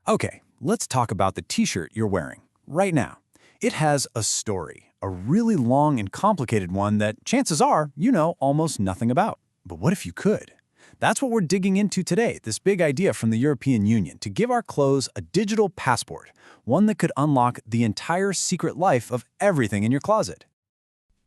Okay, let's talk about the t-shirt you're wearing right now. It has a story, a really long and complicated one that chances are you know almost nothing about. But what if you could? That's what we're digging into today, this big idea from the European Union to give our clothes a digital passport, one that could unlock the entire secret life of everything in your closet.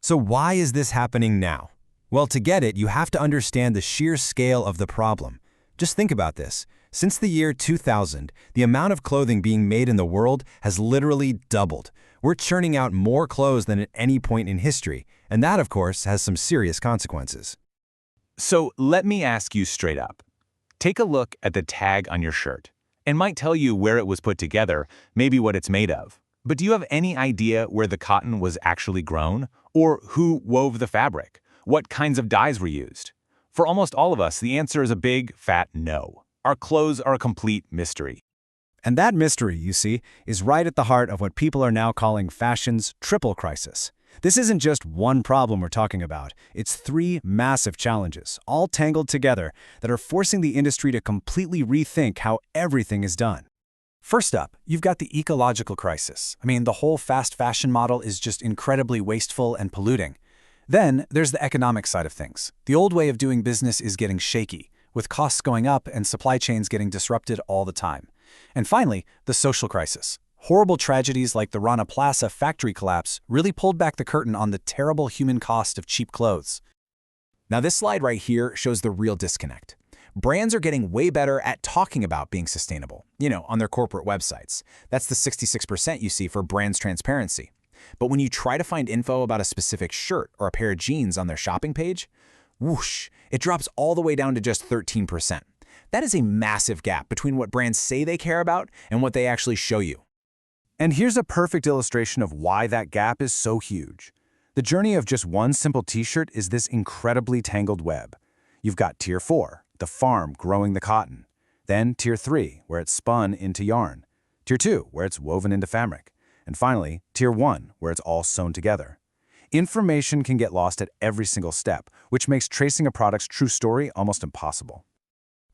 So why is this happening now? Well, to get it, you have to understand the sheer scale of the problem. Just think about this. Since the year 2000, the amount of clothing being made in the world has literally doubled. We're churning out more clothes than at any point in history, and that, of course, has some serious consequences. So let me ask you straight up. Take a look at the tag on your shirt. It might tell you where it was put together, maybe what it's made of. But do you have any idea where the cotton was actually grown? Or who wove the fabric? What kinds of dyes were used? For almost all of us, the answer is a big, fat no. Our clothes are a complete mystery. And that mystery, you see, is right at the heart of what people are now calling fashion's triple crisis. This isn't just one problem we're talking about. It's three massive challenges, all tangled together, that are forcing the industry to completely rethink how everything is done. First up, you've got the ecological crisis. The whole fast fashion model is just incredibly wasteful and polluting. Then there's the economic side of things. The old way of doing business is getting shaky, with costs going up and supply chains getting disrupted all the time. And finally, the social crisis. Horrible tragedies like the Rana Plaza factory collapse really pulled back the curtain on the terrible human cost of cheap clothes. Now this slide right here shows the real disconnect. Brands are getting way better at talking about being sustainable, on their corporate websites. That's the 66% you see for brands transparency. But when you try to find info about a specific shirt or a pair of jeans on their shopping page, whoosh, it drops all the way down to just 13%. That is a massive gap between what brands say they care about and what they actually show you. And here's a perfect illustration of why that gap is so huge. The journey of just one simple t-shirt is this incredibly tangled web. You've got Tier 4, the farm growing the cotton. Then Tier 3, where it's spun into yarn. Tier 2, where it's woven into fabric. And finally, Tier 1, where it's all sewn together. Information can get lost at every single step, which makes tracing a product's true story almost impossible.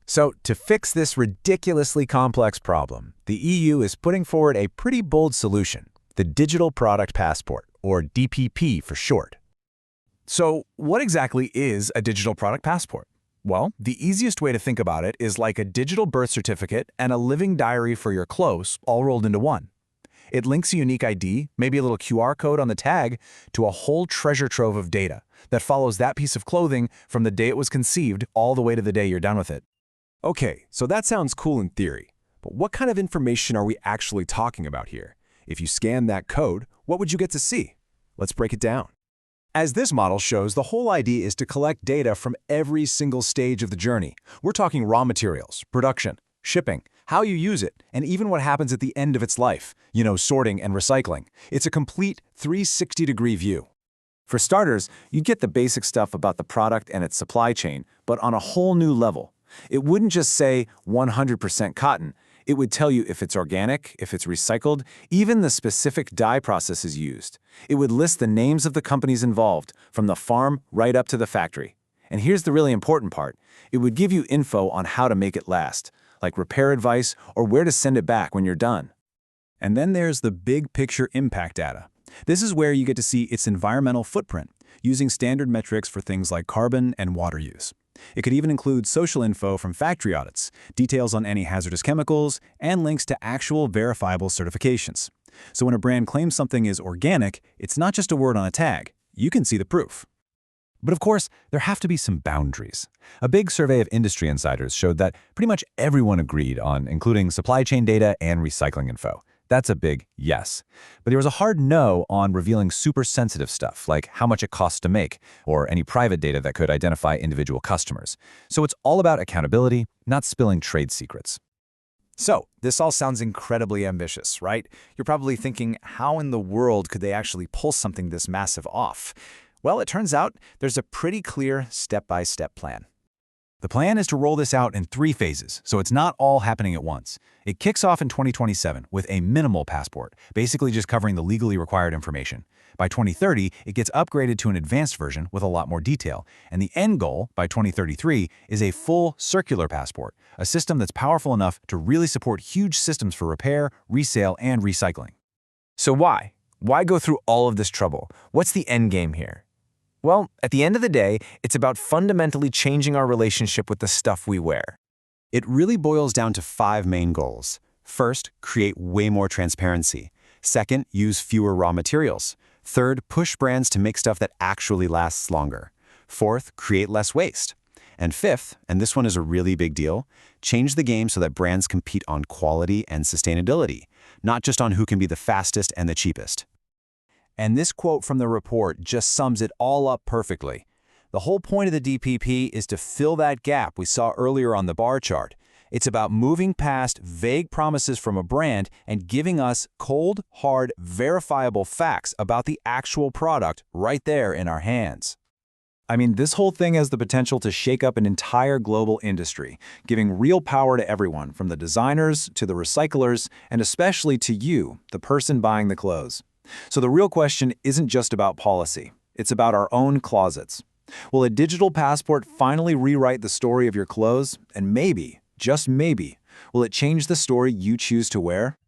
So, to fix this ridiculously complex problem, the EU is putting forward a pretty bold solution, the Digital Product Passport, or DPP for short. So, what exactly is a digital product passport? Well, the easiest way to think about it is like a digital birth certificate and a living diary for your clothes all rolled into one. It links a unique ID, maybe a little QR code on the tag, to a whole treasure trove of data that follows that piece of clothing from the day it was conceived all the way to the day you're done with it. Okay, so that sounds cool in theory, but what kind of information are we actually talking about here? If you scan that code, what would you get to see? Let's break it down. As this model shows, the whole idea is to collect data from every single stage of the journey. We're talking raw materials, production, shipping, how you use it, and even what happens at the end of its life, sorting and recycling. It's a complete 360-degree view. For starters, you'd get the basic stuff about the product and its supply chain, but on a whole new level. It wouldn't just say 100% cotton. It would tell you if it's organic, if it's recycled, even the specific dye processes used. It would list the names of the companies involved, from the farm right up to the factory. And here's the really important part. It would give you info on how to make it last, like repair advice or where to send it back when you're done. And then there's the big picture impact data. This is where you get to see its environmental footprint, using standard metrics for things like carbon and water use. It could even include social info from factory audits, details on any hazardous chemicals, and links to actual verifiable certifications. So when a brand claims something is organic, it's not just a word on a tag. You can see the proof. But of course, there have to be some boundaries. A big survey of industry insiders showed that pretty much everyone agreed on including supply chain data and recycling info. That's a big yes. But there was a hard no on revealing super sensitive stuff, like how much it costs to make, or any private data that could identify individual customers. So it's all about accountability, not spilling trade secrets. So, this all sounds incredibly ambitious, right? You're probably thinking, how in the world could they actually pull something this massive off? Well, it turns out there's a pretty clear step-by-step plan. The plan is to roll this out in 3 phases, so it's not all happening at once. It kicks off in 2027 with a minimal passport, basically just covering the legally required information. By 2030, it gets upgraded to an advanced version with a lot more detail, and the end goal, by 2033, is a full circular passport, a system that's powerful enough to really support huge systems for repair, resale, and recycling. So why? Why go through all of this trouble? What's the end game here? Well, at the end of the day, it's about fundamentally changing our relationship with the stuff we wear. It really boils down to 5 main goals. First, create way more transparency. Second, use fewer raw materials. Third, push brands to make stuff that actually lasts longer. Fourth, create less waste. And fifth, and this one is a really big deal, change the game so that brands compete on quality and sustainability, not just on who can be the fastest and the cheapest. And this quote from the report just sums it all up perfectly. The whole point of the DPP is to fill that gap we saw earlier on the bar chart. It's about moving past vague promises from a brand and giving us cold, hard, verifiable facts about the actual product right there in our hands. I mean, this whole thing has the potential to shake up an entire global industry, giving real power to everyone, from the designers to the recyclers, and especially to you, the person buying the clothes. So the real question isn't just about policy. It's about our own closets. Will a digital passport finally rewrite the story of your clothes? And maybe, just maybe, will it change the story you choose to wear?